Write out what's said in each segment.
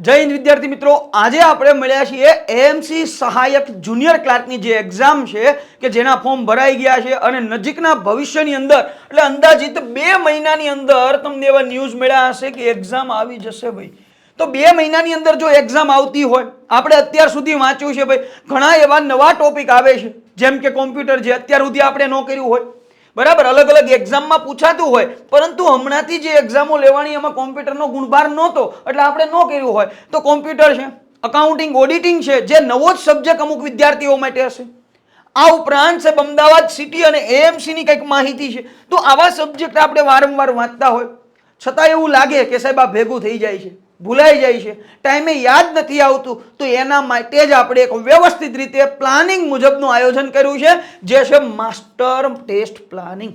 જય હિન્દ વિદ્યાર્થી મિત્રો, આજે આપણે મળ્યા છીએ એએમસી સહાયક જુનિયર ક્લાર્કની જે એક્ઝામ છે કે જેના ફોર્મ ભરાઈ ગયા છે અને નજીકના ભવિષ્યની અંદર એટલે અંદાજિત 2 મહિનાની અંદર તમને એવા ન્યૂઝ મળ્યા હશે કે એક્ઝામ આવી જશે ભાઈ. તો 2 મહિનાની અંદર જો એક્ઝામ આવતી હોય, આપણે અત્યાર સુધી વાંચ્યું છે ભાઈ, ઘણા એવા નવા ટોપિક આવે છે જેમ કે કોમ્પ્યુટર જે અત્યાર સુધી આપણે ન કર્યું હોય, બરાબર, અલગ અલગ એક્ઝામમાં પૂછાતું હોય, પરંતુ હમણાંથી જે એક્ઝામો લેવાની એમાં કોમ્પ્યુટરનો ગુણભાર નહોતો એટલે આપણે ન કર્યું હોય તો કોમ્પ્યુટર છે, અકાઉન્ટિંગ ઓડિટિંગ છે જે નવો જ સબ્જેક્ટ અમુક વિદ્યાર્થીઓ માટે હશે. આ ઉપરાંત સાહેબ અમદાવાદ સિટી અને એએમસી ની કંઈક માહિતી છે. તો આવા સબ્જેક્ટ આપણે વારંવાર વાંચતા હોય છતાં એવું લાગે કે સાહેબ આ ભેગું થઈ જાય છે, ભૂલાઈ જાય છે, ટાઈમે યાદ નથી આવતું, તો એના માટે જ આપણે એક વ્યવસ્થિત રીતે પ્લાનિંગ મુજબનું આયોજન કર્યું છે જે છે માસ્ટર ટેસ્ટ પ્લાનિંગ.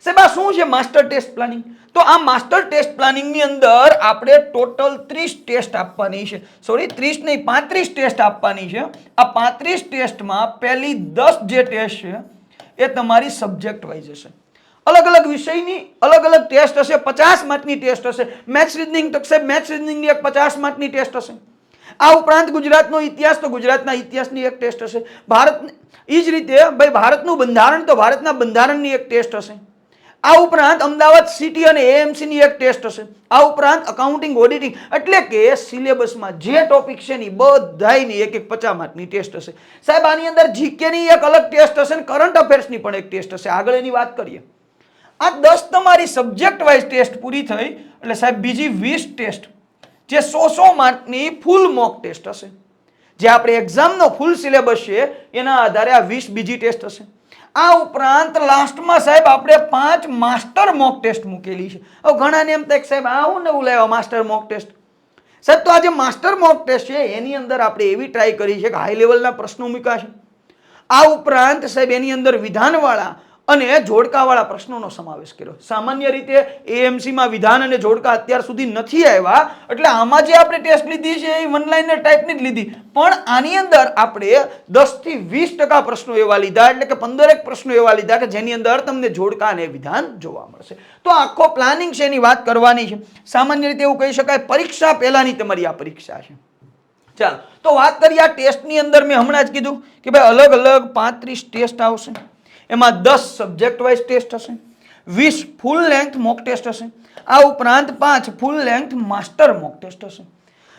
સાહેબ આ શું છે માસ્ટર ટેસ્ટ પ્લાનિંગ? તો આ માસ્ટર ટેસ્ટ પ્લાનિંગની અંદર આપણે ટોટલ 30 ટેસ્ટ આપવાની છે, સોરી 30 નહીં 35 ટેસ્ટ આપવાની છે. આ 35 ટેસ્ટમાં પહેલી 10 જે ટેસ્ટ છે એ તમારી સબ્જેક્ટ વાઇઝ હશે. अलग अलग विषय ની अलग अलग टेस्ट हशे, 50 मार्क ની टेस्ट हशे. मैथ्स रीजनिंग तो साहेब मैथ्स रीजनिंग ની एक 50 मार्क ની टेस्ट हशे. આ ઉપરાંત ગુજરાતનો ઇતિહાસ તો ગુજરાતના ઇતિહાસની એક ટેસ્ટ હશે. ભારત ઈ જ રીતે ભાઈ ભારતનું બંધારણ તો ભારતના બંધારણની એક ટેસ્ટ હશે. આ ઉપરાંત અમદાવાદ સિટી અને એએમસી ની એક ટેસ્ટ હશે. આ ઉપરાંત અકાઉન્ટિંગ ઓડિટિંગ, એટલે કે સિલેબસમાં જે ટોપિક છે ની બધાયની એક એક 50 માર્કની ટેસ્ટ હશે. સાહેબ આની અંદર જીકે ની એક અલગ ટેસ્ટ હશે અને કરંટ અફેર્સની પણ એક ટેસ્ટ હશે. આગળ એની વાત કરીએ. આ 10 તમારી સબ્જેક્ટ વાઇઝ ટેસ્ટ પૂરી થઈ એટલે સાહેબ બીજી 20 ટેસ્ટ જે 100 માર્કની ફૂલ મોક ટેસ્ટ હશે. જે આપણે એક્ઝામનો ફૂલ સિલેબસ છે એના આધારે આ 20 બીજી ટેસ્ટ હશે. આ ઉપરાંત લાસ્ટમાં સાહેબ આપણે 5 માસ્ટર મોક ટેસ્ટ મૂકેલી છે. હવે ઘણાને એમ થાય કે સાહેબ આવું નવું લાવ્યા માસ્ટર મોક ટેસ્ટ. સાહેબ તો આ જે માસ્ટર મોક ટેસ્ટ છે એની અંદર આપણે એવી ટ્રાય કરી છે કે હાઈ લેવલના પ્રશ્નો મૂક્યા છે. આ ઉપરાંત સાહેબ એની અંદર વિધાનવાળા અને જોડકાવાળા પ્રશ્નોનો સમાવેશ કર્યો. સામાન્ય રીતે એએમસી માં વિધાન અને જોડકા અત્યાર સુધી નથી આવ્યા એટલે આમાં જે આપણે ટેસ્ટ લીધી છે એ વન લાઇનર ટાઈપની જ લીધી, પણ આની અંદર આપણે 10 થી 20% પ્રશ્નો એવા લીધા, એટલે કે 15 પ્રશ્નો એવા લીધા કે જેની અંદર તમને જોડકા અને વિધાન જોવા મળશે. તો આખો પ્લાનિંગ છે એની વાત કરવાની છે. સામાન્ય રીતે એવું કહી શકાય પરીક્ષા પહેલાની તમારી આ પરીક્ષા છે. ચાલો તો વાત કરીએ આ ટેસ્ટની અંદર. મેં હમણાં જ કીધું કે ભાઈ અલગ અલગ 35 ટેસ્ટ આવશે. એમાં 10 સબ્જેક્ટ વાઇઝ ટેસ્ટ હશે, 20 ફૂલ લેન્થ મોક ટેસ્ટ હશે. આ ઉપરાંત 5 ફૂલ લેન્થ માસ્ટર મોક ટેસ્ટ હશે.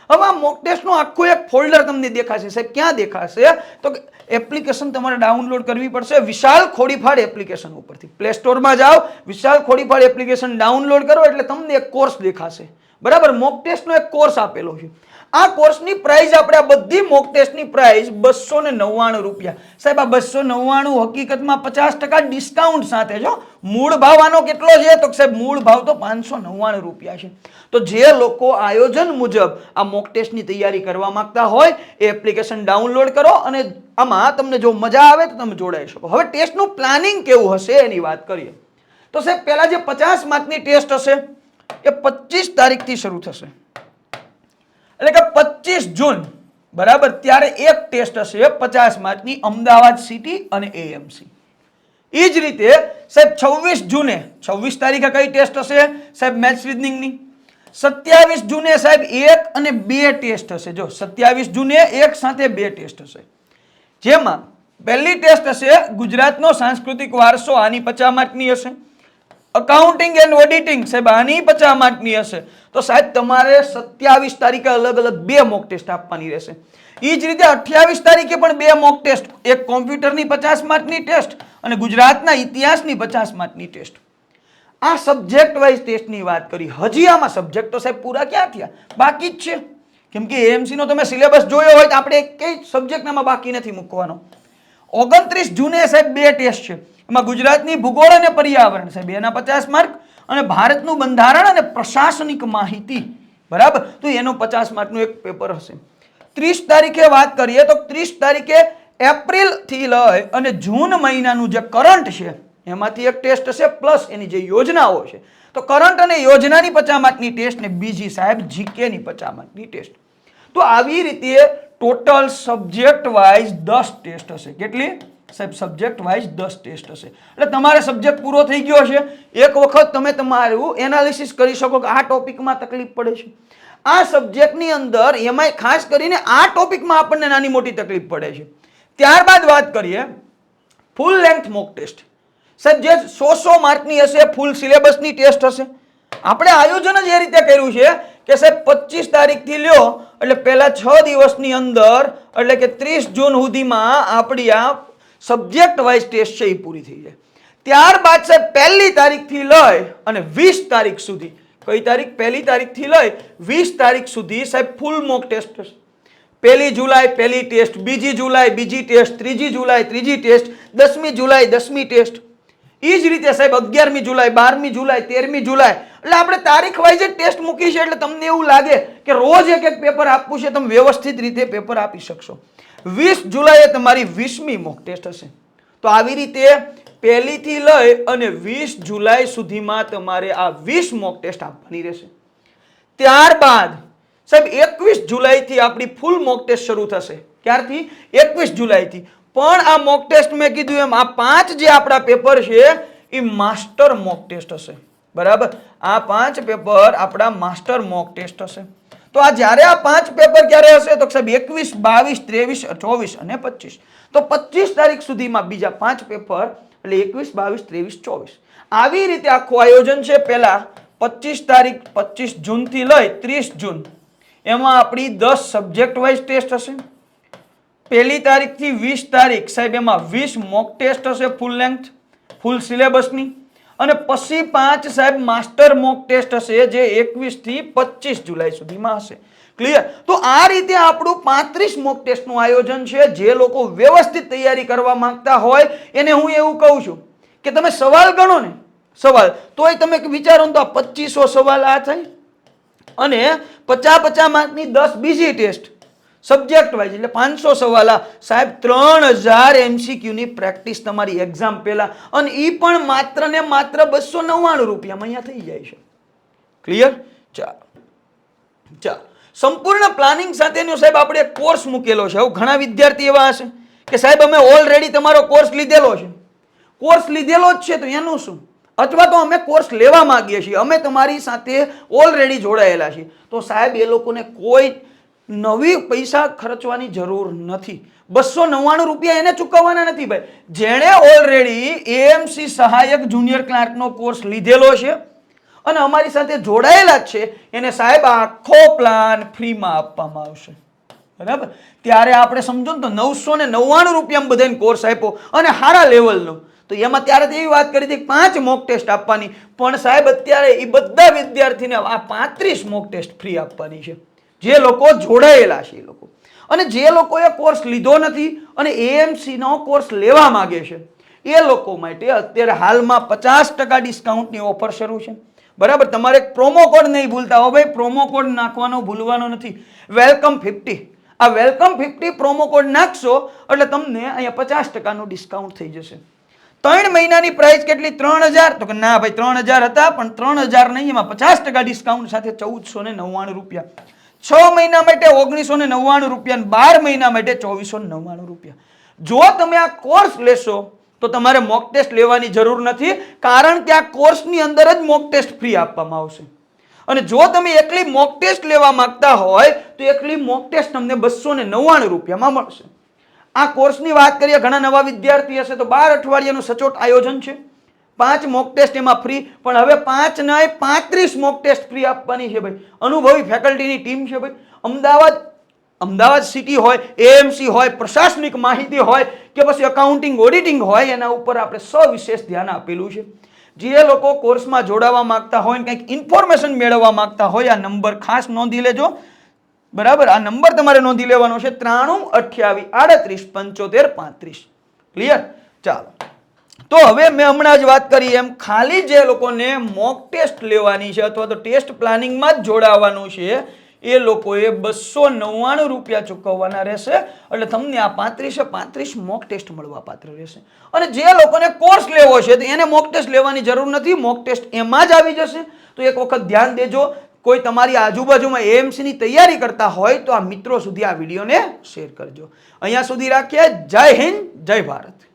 હવે આ મોક ટેસ્ટનો આખો એક ફોલ્ડર તમને દેખાશે. સાહેબ ક્યાં દેખાશે? તો એપ્લિકેશન તમારે ડાઉનલોડ કરવી પડશે વિશાલ ખોડીફાડ એપ્લિકેશન ઉપરથી. પ્લે સ્ટોરમાં જાઓ, વિશાલ ખોડીફાડ એપ્લિકેશન ડાઉનલોડ કરો એટલે તમને એક કોર્સ દેખાશે. બરાબર, મોક ટેસ્ટનો એક કોર્સ આપેલો છે. આ કોર્સની પ્રાઇસ આપણે આ બધી મોક ટેસ્ટની પ્રાઇસ 299 રૂપિયા. સાહેબ આ 299 હકીકતમાં 50% ડિસ્કાઉન્ટ સાથે જો. મૂળ ભાવ આનો કેટલો છે? તો સાહેબ મૂળ ભાવ તો 599 રૂપિયા છે. તો જે લોકો આયોજન મુજબ આ મોક ટેસ્ટની તૈયારી કરવા માંગતા હોય એ એપ્લિકેશન ડાઉનલોડ કરો અને આમાં તમને જો મજા આવે તો તમે જોડાઈ શકો. હવે ટેસ્ટનું પ્લાનિંગ કેવું હશે એની વાત કરીએ. તો સાહેબ પહેલા જે 50 માર્કની ટેસ્ટ હશે એ 25 તારીખથી શરૂ થશે, એટલે કે 25 જૂન, બરાબર, ત્યારે એક ટેસ્ટ હશે 50 માર્કની અમદાવાદ સિટી અને એએમસી. એ જ રીતે સાહેબ 26 જૂને 26 તારીખે કઈ ટેસ્ટ હશે? સાહેબ મેથ્સ રીઝનિંગની. 27 જૂને સાહેબ 1 અને 2 ટેસ્ટ હશે. જો 27 જૂને એક સાથે 2 ટેસ્ટ હશે, જેમાં પહેલી ટેસ્ટ હશે ગુજરાતનો સાંસ્કૃતિક વારસો, આની 50 માર્કની હશે. અકાઉન્ટિંગ એન્ડ ઓડિટિંગ સાહેબ આની 50 માર્કની હશે. તો સાહેબ તમારે 27 તારીખે અલગ અલગ 2 મોક ટેસ્ટ આપવાની રહેશે. એ જ રીતે 28 તારીખે પણ 2 મોક ટેસ્ટ, એક કોમ્પ્યુટરની 50 માર્કની ટેસ્ટ અને ગુજરાતના ઇતિહાસની 50 માર્કની ટેસ્ટ. આ સબ્જેક્ટ વાઇઝ ટેસ્ટની વાત કરી. હજી આમાં સબ્જેક્ટ તો સાહેબ પૂરા ક્યાં થયા? બાકી જ છે. કેમ કે એએમસી નો તમે સિલેબસ જોયો હોય તો આપણે કઈ સબ્જેક્ટમાં બાકી નથી મૂકવાનો. 29 જૂને સાહેબ 2 ટેસ્ટ છે. એમાં ગુજરાતની ભૂગોળ અને પર્યાવરણ સાહેબ એના 50 માર્ક અને ભારતનું બંધારણ અને પ્રશાસનિક માહિતી, બરાબર, તો એનો 50 માર્કનું એક પેપર હશે. 30 તારીખે વાત કરીએ તો 30 તારીખે એપ્રિલ થી લઈ અને જૂન મહિનાનું જે કરંટ છે એમાંથી એક ટેસ્ટ હશે, પ્લસ એની જે યોજનાઓ છે. તો કરંટ અને યોજનાની 50 માર્કની ટેસ્ટ ને બીજી સાહેબ જીકે ની 50 માર્કની ટેસ્ટ. તો આવી રીતે ટોટલ સબ્જેક્ટ વાઇઝ 10 ટેસ્ટ હશે. કેટલી? સાહેબ સબ્જેક્ટ વાઇઝ 10 ટેસ્ટ હશે. એટલે તમારે સબ્જેક્ટ પૂરો થઈ ગયો છે. એક વખત તમે તમારું એનાલિસિસ કરી શકો કે આ ટોપિકમાં તકલીફ પડે છે, આ સબ્જેક્ટની અંદર એમાંય ખાસ કરીને આ ટોપિકમાં આપણને નાની મોટી તકલીફ પડે છે. ત્યારબાદ વાત કરીએ ફૂલ લેન્થ મોક ટેસ્ટ. સાહેબ જે 100 માર્કની હશે, ફૂલ સિલેબસની ટેસ્ટ હશે. આપણે આયોજન જ એ રીતે કર્યું છે કે સાહેબ 25 તારીખથી લ્યો એટલે પહેલા 6 દિવસની અંદર એટલે કે 30 જૂન સુધીમાં આપણી આ સબ્જેક્ટ વાઇઝ ટેસ્ટ છે એ પૂરી થઈ જાય. ત્યારબાદ સાહેબ 1 તારીખથી લઈ અને 20 તારીખ સુધી, કઈ તારીખ? 1 તારીખથી લઈ 20 તારીખ સુધી સાહેબ ફૂલ મોક ટેસ્ટ થશે. 1 જુલાઈ પહેલી ટેસ્ટ, 2 જુલાઈ બીજી ટેસ્ટ, 3 જુલાઈ ત્રીજી ટેસ્ટ, 10મી જુલાઈ 10મી ટેસ્ટ. એ જ રીતે સાહેબ 11મી જુલાઈ, 12મી જુલાઈ, 13મી જુલાઈ. એટલે આપણે તારીખ વાઇઝ જ ટેસ્ટ મૂકી છે એટલે તમને એવું લાગે કે રોજ એક એક પેપર આપવું છે, તમે વ્યવસ્થિત રીતે પેપર આપી શકશો. 20 જુલાઈએ તમારી 20મી મોક ટેસ્ટ હશે. તો આવી રીતે 1 થી લઈ અને 20 જુલાઈ સુધીમાં તમારે આ 20 મોક ટેસ્ટ આપવાની રહેશે. ત્યારબાદ સાહેબ 21 જુલાઈથી આપણી ફૂલ મોક ટેસ્ટ શરૂ થશે. ક્યારથી? 21 જુલાઈથી. પણ આ મોક ટેસ્ટ મેં કીધું એમ આ 5 જે આપણા પેપર છે એ માસ્ટર મોક ટેસ્ટ હશે. બરાબર, આ 5 પેપર આપણા માસ્ટર મોક ટેસ્ટ હશે. તો આ જ્યારે આ 5 પેપર ક્યારે હશે? તો સાહેબ 21, 22, 23, 24 અને 25. તો 25 તારીખ સુધીમાં બીજા 5 પેપર એટલે 21, 22, 23, 24. આવી રીતે આખું આયોજન છે. પહેલા 25 તારીખ 25 જૂનથી લઈ 30 જૂન એમાં આપણી 10 સબ્જેક્ટ વાઇઝ ટેસ્ટ હશે. 1 તારીખથી 20 તારીખ સાહેબ એમાં 20 મોક ટેસ્ટ હશે ફૂલ લેન્થ, ફૂલ સિલેબસની. અને પછી 5 સાહેબ માસ્ટર મોક ટેસ્ટ હશે જે 21 થી 25 જુલાઈ સુધીમાં હશે. ક્લિયર? તો આ રીતે આપણું 35 મોક ટેસ્ટનું આયોજન છે. જે લોકો વ્યવસ્થિત તૈયારી કરવા માંગતા હોય એને હું એવું કહું છું કે તમે સવાલ ગણો ને, સવાલ તોય તમે વિચારો ને તો આ 2500 સવાલ આ થાય અને 50 માર્કની 10 બીજી ટેસ્ટ સબ્જેક્ટ વાઇઝ એટલે 500 સવાલ. સાહેબ 3000 MCQ ની પ્રેક્ટિસ તમારી એક્ઝામ પહેલા, અને એ પણ માત્ર ને માત્ર 299 રૂપિયામાં અહીંયા થઈ જાય છે. ક્લિયર? ચાલો સંપૂર્ણ પ્લાનિંગ સાથેનો સાહેબ આપણે એક કોર્સ મૂકેલો છે. હવે ઘણા વિદ્યાર્થી એવા હશે કે સાહેબ અમે ઓલરેડી તમારો કોર્સ લીધેલો છે. કોર્સ લીધેલો જ છે તો એનું શું? અથવા તો અમે કોર્સ લેવા માંગીએ છીએ, અમે તમારી સાથે ઓલરેડી જોડાયેલા છીએ. તો સાહેબ એ લોકોને કોઈ નવી પૈસા ખર્ચવાની જરૂર નથી. 299 રૂપિયા એને ચૂકવવાના નથી ભાઈ. જેણે ઓલરેડી AMC સહાયક જુનિયર ક્લાર્કનો કોર્સ લીધેલો છે અને અમારી સાથે જોડાયેલા જ છે એને સાહેબ આખો પ્લાન ફ્રીમાં આપવામાં આવશે. બરાબર? ત્યારે આપણે સમજો ને તો 999 રૂપિયામાં બધાને કોર્સ આપ્યો અને સારા લેવલનો. તો એમાં ત્યારે એવી વાત કરી હતી 5 મોક ટેસ્ટ આપવાની, પણ સાહેબ અત્યારે એ બધા વિદ્યાર્થીને આ 35 મોક ટેસ્ટ ફ્રી આપવાની છે. જે લોકો જોડાયેલા છે એ લોકો, અને જે લોકોએ કોર્સ લીધો નથી અને AMC નો કોર્સ લેવા માંગે છે એ લોકો માટે અત્યારે હાલમાં 50% ડિસ્કાઉન્ટની ઓફર શરૂ છે. બરાબર? તમારે પ્રોમો કોડ નહીં ભૂલતા હો ભાઈ, પ્રોમો કોડ નાખવાનો ભૂલવાનો નથી. વેલકમ 50. આ વેલકમ 50 પ્રોમો કોડ નાખશો એટલે તમને અહીંયા 50% ડિસ્કાઉન્ટ થઈ જશે. 3 મહિનાની પ્રાઇસ કેટલી? 3000. તો કે ના ભાઈ 3000 હતા પણ 3000 નહીં, એમાં 50% ડિસ્કાઉન્ટ સાથે 1499 રૂપિયા. 6 મહિના માટે 1999 રૂપિયા, 12 મહિના માટે 2499 રૂપિયા. જો તમે આ કોર્સ લેશો તો તમારે મોક ટેસ્ટ લેવાની જરૂર નથી, કારણ કે આ કોર્સની અંદર જ મોક ટેસ્ટ ફ્રી આપવામાં આવશે. અને જો તમે એકલી મોક ટેસ્ટ લેવા માંગતા હોય તો એકલી મોક ટેસ્ટ તમને 299 રૂપિયામાં મળશે. આ કોર્સની વાત કરીએ, ઘણા નવા વિદ્યાર્થી હશે તો 12 અઠવાડિયાનું સચોટ આયોજન છે. 5 મોક ટેસ્ટ એમાં ફ્રી, પણ હવે 5 નહીં 35 મોક ટેસ્ટ ફ્રી આપવાની છે ભાઈ. અનુભવી ફેકલ્ટીની ટીમ છે ભાઈ. અમદાવાદ સિટી હોય, AMC હોય, પ્રશાસનિક માહિતી હોય કે પછી અકાઉન્ટિંગ ઓડિટિંગ હોય, એના ઉપર આપણે સવિશેષ ધ્યાન આપેલું છે. જે લોકો કોર્સમાં જોડાવા માંગતા હોય, કંઈક ઇન્ફોર્મેશન મેળવવા માંગતા હોય, આ નંબર ખાસ નોંધી લેજો. બરાબર? આ નંબર તમારે નોંધી લેવાનો છે 93 28 38 75 35. ક્લિયર? ચાલો, તો હવે મેં હમણાં જ વાત કરી એમ ખાલી જે લોકોને મોક ટેસ્ટ લેવાની છે અથવા તો ટેસ્ટ પ્લાનિંગમાં જ જોડાવાનું છે એ લોકોએ 299 રૂપિયા ચૂકવવાના રહેશે. એટલે તમને આ 35 મોક ટેસ્ટ મળવા પાત્ર રહેશે. અને જે લોકોને કોર્સ લેવો છે તો એને મોક ટેસ્ટ લેવાની જરૂર નથી, મોક ટેસ્ટ એમાં જ આવી જશે. તો એક વખત ધ્યાન દેજો. કોઈ તમારી આજુબાજુમાં AMC ની તૈયારી કરતા હોય તો આ મિત્રો સુધી આ વિડીયોને શેર કરજો. અહીંયા સુધી રાખીએ. જય હિન્દ, જય ભારત.